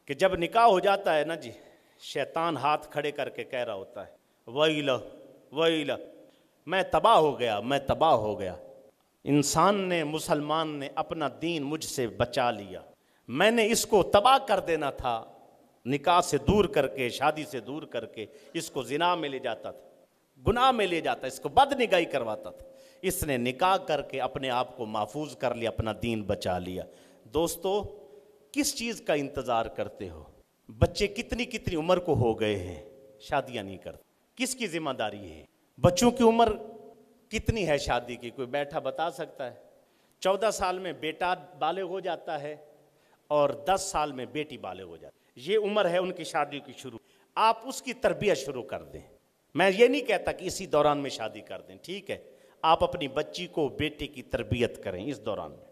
کہ جب نکاح ہو جاتا ہے نا جی، شیطان ہاتھ کھڑے کر کے کہہ رہا ہوتا ہے ویلہ ویلہ، میں تباہ ہو گیا، میں تباہ ہو گیا، انسان نے، مسلمان نے اپنا دین مجھ سے بچا لیا، میں نے اس کو تباہ کر دینا تھا، نکاح سے دور کر کے، شادی سے دور کر کے اس کو زنا میں لے جاتا تھا، گناہ میں لے جاتا، اس کو بد نگاہی کرواتا تھا، اس نے نکاح کر کے اپنے آپ کو محفوظ کر لیا، اپنا دین بچا لیا۔ دوستو، کس چیز کا انتظار کرتے ہو؟ بچے کتنی عمر کو ہو گئے ہیں، شادیاں نہیں کرتے، کس کی ذمہ داری ہے؟ بچوں کی عمر کتنی ہے شادی کی؟ کوئی بیٹھا بتا سکتا ہے؟ 14 سال میں بیٹا بالغ ہو جاتا ہے اور 10 سال میں بیٹی بالغ ہو جاتی ہے، یہ عمر ہے ان کی شادی کی شروع۔ آپ اس کی تربیت شروع کر دیں، میں یہ نہیں کہتا کہ اسی دوران میں شادی کر دیں، ٹھیک ہے، آپ اپنی بچی کو، بیٹے کی تربیت کریں، اس دوران میں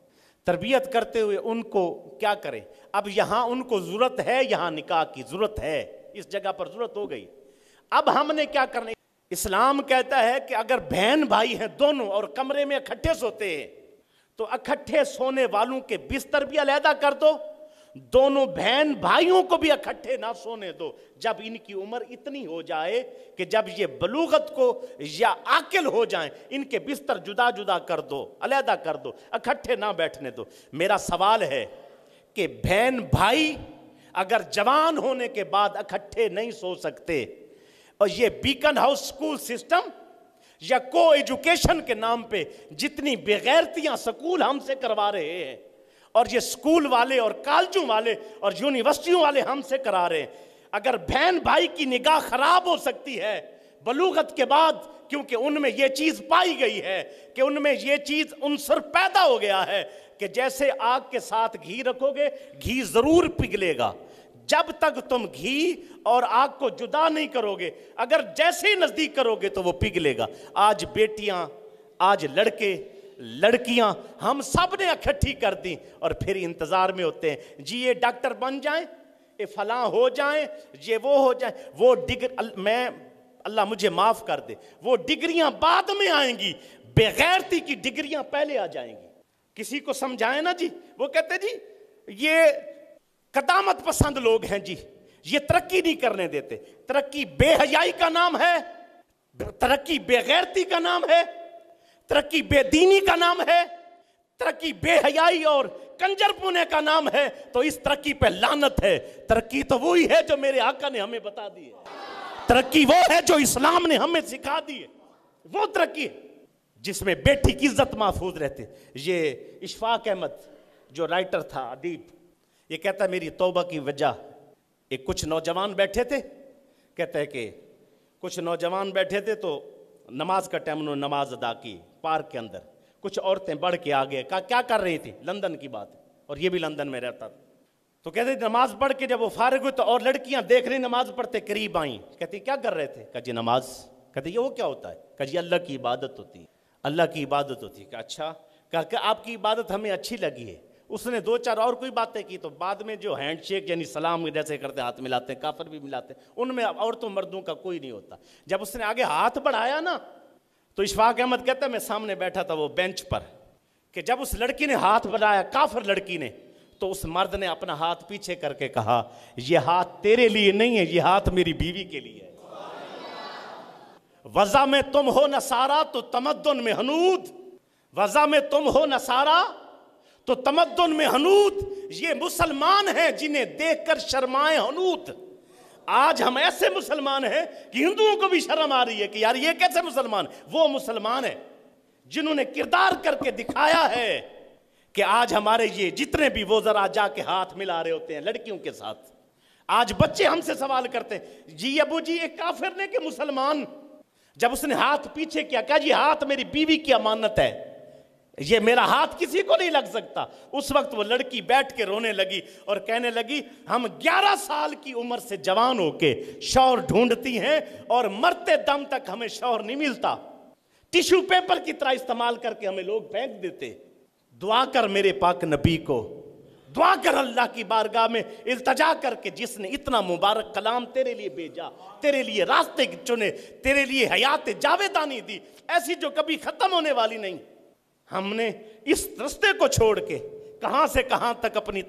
تربیت کرتے ہوئے ان کو کیا کریں؟ اب یہاں ان کو ضرورت ہے، یہاں نکاح کی ضرورت ہے، اس جگہ پر ضرورت ہو گئی، اب ہم نے کیا کرنا؟ اسلام کہتا ہے کہ اگر بہن بھائی ہیں دونوں اور کمرے میں اکٹھے سوتے ہیں تو اکٹھے سونے والوں کے بستر بھی علیحدہ کر دو، دونوں بہن بھائیوں کو بھی اکٹھے نہ سونے دو، جب ان کی عمر اتنی ہو جائے کہ جب یہ بلوغت کو یا عاقل ہو جائیں، ان کے بستر جدا جدا کر دو، علیحدہ کر دو، اکٹھے نہ بیٹھنے دو۔ میرا سوال ہے کہ بہن بھائی اگر جوان ہونے کے بعد اکٹھے نہیں سو سکتے، اور یہ بیکن ہاؤس سکول سسٹم یا کو ایجوکیشن کے نام پہ جتنی بغیرتیاں سکول ہم سے کروا رہے ہیں، اور یہ سکول والے اور کالجوں والے اور یونیورسٹیوں والے ہم سے کرا رہے ہیں، اگر بہن بھائی کی نگاہ خراب ہو سکتی ہے بلوغت کے بعد، کیونکہ ان میں یہ چیز پائی گئی ہے کہ ان میں یہ چیز عنصر پیدا ہو گیا ہے کہ جیسے آگ کے ساتھ گھی رکھو گے گھی ضرور پگھلے گا، جب تک تم گھی اور آگ کو جدا نہیں کرو گے، اگر جیسے ہی نزدیک کرو گے تو وہ پگھلے گا۔ آج بیٹیاں، آج لڑکے، لڑکیاں، ہم سب نے اکٹھی کر دی اور پھر انتظار میں ہوتے ہیں جی یہ ڈاکٹر بن جائیں، یہ فلاں ہو جائیں، یہ وہ ہو جائیں، وہ میں اللہ مجھے معاف کر دے، وہ ڈگریاں بعد میں آئیں گی، بغیرتی کی ڈگریاں پہلے آ جائیں گی۔ کسی کو سمجھائیں نا جی، وہ کہتے جی یہ قدامت پسند لوگ ہیں جی، یہ ترقی نہیں کرنے دیتے۔ ترقی بے حیائی کا نام ہے، ترقی بے غیرتی کا نام ہے، ترقی بے دینی کا نام ہے، ترقی بے حیائی اور کنجر پونے کا نام ہے، تو اس ترقی پہ لعنت ہے۔ ترقی تو وہی ہے جو میرے آقا نے ہمیں بتا دی ہے، ترقی وہ ہے جو اسلام نے ہمیں سکھا دی ہے، وہ ترقی ہے جس میں بیٹی کی عزت محفوظ رہتے۔ یہ اشفاق احمد جو رائٹر تھا، ادیب، یہ کہتا ہے میری توبہ کی وجہ، ایک کچھ نوجوان بیٹھے تھے، کہتا ہے کہ کچھ نوجوان بیٹھے تھے تو نماز کا ٹائم انہوں نے نماز ادا کی پارک کے اندر، کچھ عورتیں بڑھ کے آگے، کہا کیا کر رہی تھی؟ لندن کی بات ہے اور یہ بھی لندن میں رہتا تھا، تو کہتے نماز پڑھ کے جب وہ فارغ ہوئے تو اور لڑکیاں دیکھ رہی نماز پڑھتے قریب آئیں، کہتی کیا کر رہے تھے؟ کہا جی نماز۔ کہتے یہ وہ کیا ہوتا ہے؟ کہا جی اللہ کی عبادت ہوتی ہے، اللہ کی عبادت ہوتی ہے۔ کہا اچھا، کہا کہ آپ کی عبادت ہمیں اچھی لگی ہے۔ اس نے 2-4 اور کوئی باتیں کی، تو بعد میں جو ہینڈ شیک یعنی سلام جیسے کرتے ہاتھ ملاتے ہیں، کافر بھی ملاتے ہیں، ان میں عورتوں مردوں کا کوئی نہیں ہوتا۔ جب اس نے آگے ہاتھ بڑھایا نا تو اشفاق احمد کہتا ہے میں سامنے بیٹھا تھا وہ بینچ پر، کہ جب اس لڑکی نے ہاتھ بڑھایا، کافر لڑکی نے، تو اس مرد نے اپنا ہاتھ پیچھے کر کے کہا یہ ہاتھ تیرے لیے نہیں ہے، یہ ہاتھ میری بیوی کے لیے ہے۔ وضع میں تم ہو نصارہ تو تمدن میں حنود، وضع میں تم ہو نصارہ تو تمدن میں حنود، یہ مسلمان ہیں جنہیں دیکھ کر شرمائے حنود۔ آج ہم ایسے مسلمان ہیں کہ ہندوؤں کو بھی شرم آ رہی ہے کہ یار یہ کیسے مسلمان؟ وہ مسلمان ہیں جنہوں نے کردار کر کے دکھایا ہے کہ آج ہمارے یہ جتنے بھی وہ ذرا جا کے ہاتھ ملا رہے ہوتے ہیں لڑکیوں کے ساتھ۔ آج بچے ہم سے سوال کرتے ہیں جی ابو جی ایک کافر نے کہ مسلمان؟ جب اس نے ہاتھ پیچھے کیا، کہا جی ہاتھ میری بیوی کی امانت ہے، یہ میرا ہاتھ کسی کو نہیں لگ سکتا۔ اس وقت وہ لڑکی بیٹھ کے رونے لگی اور کہنے لگی ہم 11 سال کی عمر سے جوان ہو کے شوہر ڈھونڈتی ہیں اور مرتے دم تک ہمیں شوہر نہیں ملتا، ٹیشو پیپر کی طرح استعمال کر کے ہمیں لوگ پھینک دیتے۔ دعا کر میرے پاک نبی کو، دعا کر اللہ کی بارگاہ میں التجا کر کے جس نے اتنا مبارک کلام تیرے لیے بھیجا، تیرے لیے راستے چنے، تیرے لیے حیات جاویدانی دی، ایسی جو کبھی ختم ہونے والی نہیں، ہم نے اس راستے کو چھوڑ کے کہاں سے کہاں تک اپنی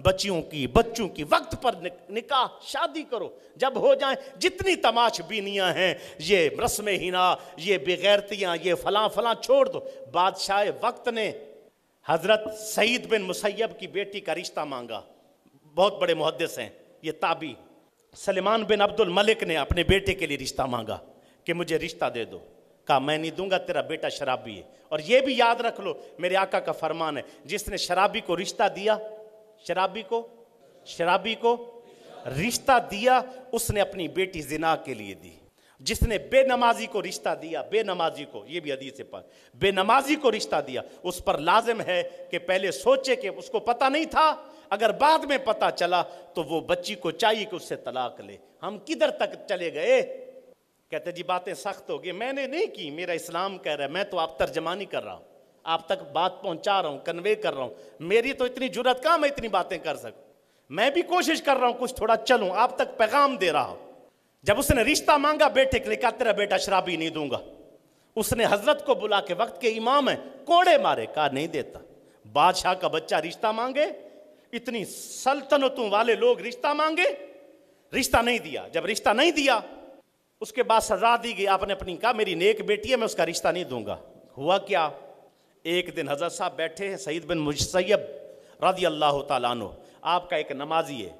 بچیوں کی بچوں کی وقت پر نکاح شادی کرو، جب ہو جائیں جتنی تماش بینیاں ہیں، یہ رسم ہنا، یہ بغیرتیاں، یہ فلاں فلاں چھوڑ دو۔ بادشاہ وقت نے حضرت سعید بن مسیب کی بیٹی کا رشتہ مانگا، بہت بڑے محدث ہیں یہ تابعی۔ سلیمان بن عبد الملک نے اپنے بیٹے کے لیے رشتہ مانگا کہ مجھے رشتہ دے دو، کہا میں نہیں دوں گا، تیرا بیٹا شرابی ہے۔ اور یہ بھی یاد رکھ لو، میرے آقا کا فرمان ہے، جس نے شرابی کو رشتہ دیا، شرابی کو رشتہ دیا، اس نے اپنی بیٹی زنا کے لیے دی۔ جس نے بے نمازی کو رشتہ دیا، بے نمازی کو، یہ بھی حدیث پاک، بے نمازی کو رشتہ دیا، اس پر لازم ہے کہ پہلے سوچے کہ اس کو پتہ نہیں تھا، اگر بعد میں پتہ چلا تو وہ بچی کو چاہیے کہ اس سے طلاق لے۔ ہم کدھر تک چلے گئے؟ کہتے جی باتیں سخت ہو گئی، میں نے نہیں کی، میرا اسلام کہہ رہا ہے، میں تو آپ ترجمانی کر رہا ہوں، آپ تک بات پہنچا رہا ہوں، کنوے کر رہا ہوں، میری تو اتنی جرأت کہاں میں اتنی باتیں کر سکوں، میں بھی کوشش کر رہا ہوں کچھ تھوڑا چلوں، آپ تک پیغام دے رہا ہوں۔ جب اس نے رشتہ مانگا بیٹے کے لیے، کہا تیرا بیٹا شرابی نہیں دوں گا۔ اس نے حضرت کو بلا کے، وقت کے امام ہیں، کوڑے مارے، کہا نہیں دیتا۔ بادشاہ کا بچہ رشتہ مانگے، اتنی سلطنتوں والے لوگ رشتہ مانگے، رشتہ نہیں دیا۔ جب رشتہ نہیں دیا اس کے بعد سزا دی گئی، آپ نے اپنی کہا میری نیک بیٹی ہے، میں اس کا رشتہ نہیں دوں گا۔ ہوا کیا، ایک دن حضرت صاحب بیٹھے ہیں، سعید بن مسیب رضی اللہ تعالیٰ عنہ، آپ کا ایک نمازی ہے،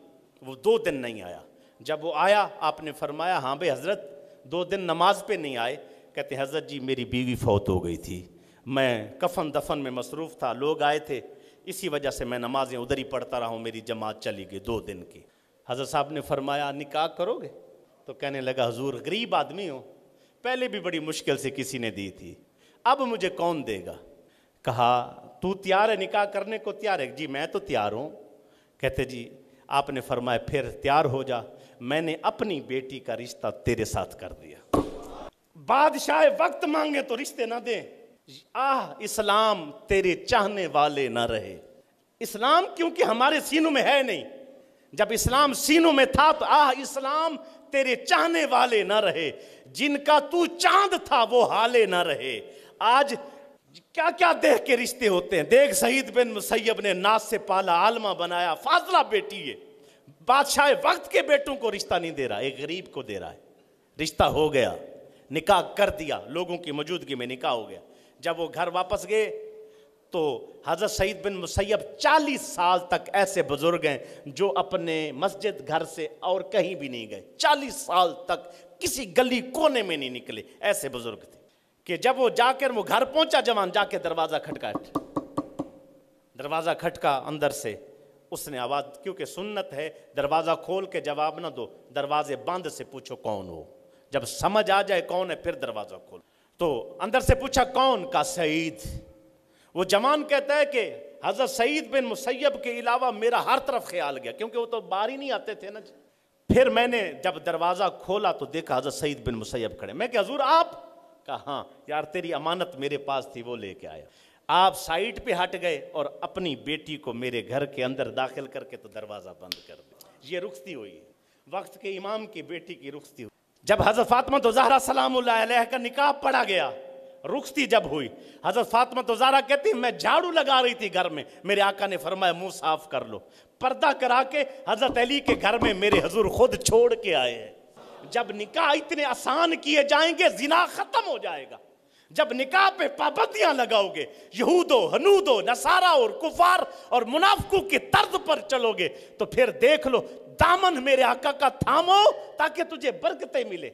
وہ 2 دن نہیں آیا۔ جب وہ آیا آپ نے فرمایا ہاں بھئی حضرت 2 دن نماز پہ نہیں آئے؟ کہتے ہیں حضرت جی میری بیوی فوت ہو گئی تھی، میں کفن دفن میں مصروف تھا، لوگ آئے تھے، اسی وجہ سے میں نمازیں ادھر ہی پڑھتا رہا ہوں، میری جماعت چلی گئی 2 دن کی۔ حضرت صاحب نے فرمایا نکاح کرو گے؟ تو کہنے لگا حضور غریب آدمی ہوں، پہلے بھی بڑی مشکل سے کسی نے دی تھی، اب مجھے کون دے گا؟ کہا تو تیار ہے نکاح کرنے کو؟ تیار ہے جی میں تو تیار ہوں۔ کہتے جی آپ نے فرمایا پھر تیار ہو جا، میں نے اپنی بیٹی کا رشتہ تیرے ساتھ کر دیا۔ بادشاہ وقت مانگے تو رشتے نہ دیں، اسلام تیرے چاہنے والے نہ رہے۔ اسلام کیونکہ ہمارے سینوں میں ہے نہیں، جب اسلام سینوں میں تھا تو اسلام تیرے چاہنے والے نہ رہے، جن کا تو چاند تھا وہ حالے نہ رہے۔ آج کیا کیا دیکھ کے رشتے ہوتے ہیں، دیکھ سعید بن مسیب نے ناز سے پالا، عالمہ بنایا، فاضلہ بیٹی ہے، بادشاہ وقت کے بیٹوں کو رشتہ نہیں دے رہا، ایک غریب کو دے رہا ہے۔ رشتہ ہو گیا، نکاح کر دیا، لوگوں کی موجودگی میں نکاح ہو گیا۔ جب وہ گھر واپس گئے تو حضرت سعید بن مسیب 40 سال تک ایسے بزرگ ہیں جو اپنے مسجد گھر سے اور کہیں بھی نہیں گئے، 40 سال تک کسی گلی کونے میں نہیں نکلے، ایسے بزرگ تھے کہ جب وہ جا کر وہ گھر پہنچا، جوان جا کے دروازہ کھٹکا اندر سے، اس نے آواز، کیونکہ سنت ہے دروازہ کھول کے جواب نہ دو، دروازے بند سے پوچھو کون ہو، جب سمجھ آ جائے کون ہے پھر دروازہ کھول۔ تو اندر سے پوچھا کون؟ کا سعید۔ وہ جوان کہتا ہے کہ حضرت سعید بن مسیب کے علاوہ میرا ہر طرف خیال گیا، کیونکہ وہ تو باہر ہی نہیں آتے تھے نا۔ پھر میں نے جب دروازہ کھولا تو دیکھا حضرت سعید بن مسیب کھڑے، میں کہ حضور آپ؟ کہا ہاں یار تیری امانت میرے پاس تھی وہ لے کے آیا۔ آپ سائٹ پہ ہٹ گئے اور اپنی بیٹی کو میرے گھر کے اندر داخل کر کے تو دروازہ بند کر دیا۔ یہ رخصتی ہوئی، وقت کے امام کی بیٹی کی رخصتی ہوئی۔ جب حضرت فاطمہ زہرا سلام اللہ علیہ کا نکاح پڑھا گیا، رخصتی جب ہوئی، حضرت فاطمہ زہرا کہتی میں جھاڑو لگا رہی تھی گھر میں، میرے آقا نے فرمایا منہ صاف کر لو، پردہ کرا کے حضرت علی کے گھر میں میرے حضور خود چھوڑ کے آئے ہیں۔ جب نکاح اتنے آسان کیے جائیں گے زنا ختم ہو جائے گا، جب نکاح پہ پابندیاں لگاؤ گے، یہود و ہنود و نصارہ اور کفار اور منافقوں کی طرز پر چلو گے تو پھر دیکھ لو دامن میرے آقا کا تھامو تاکہ تجھے برکتیں ملے۔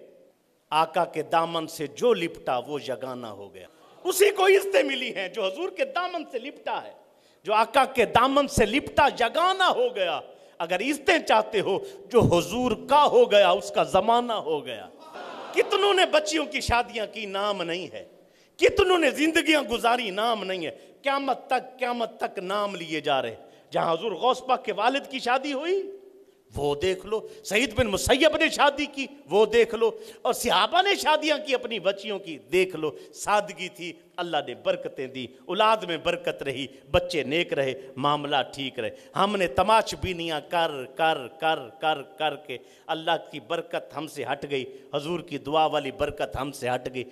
آقا کے دامن سے جو لپٹا وہ یگانہ ہو گیا، اسی کو عزتیں ملی ہیں جو حضور کے دامن سے لپٹا ہے، جو آقا کے دامن سے لپٹا یگانہ ہو گیا۔ اگر عزتیں چاہتے ہو جو حضور کا ہو گیا اس کا زمانہ ہو گیا۔ کتنوں نے بچیوں کی شادیاں کی، نام نہیں ہے، کتنوں نے زندگیاں گزاری، نام نہیں ہے، قیامت تک نام لیے جا رہے۔ جہاں حضور غوث پاک کے والد کی شادی ہوئی وہ دیکھ لو، سعید بن مسیب نے شادی کی وہ دیکھ لو، اور صحابہ نے شادیاں کی اپنی بچیوں کی دیکھ لو، سادگی تھی، اللہ نے برکتیں دی، اولاد میں برکت رہی، بچے نیک رہے، معاملہ ٹھیک رہے۔ ہم نے تماش بینیاں کر کر کر کر کر کے اللہ کی برکت ہم سے ہٹ گئی، حضور کی دعا والی برکت ہم سے ہٹ گئی۔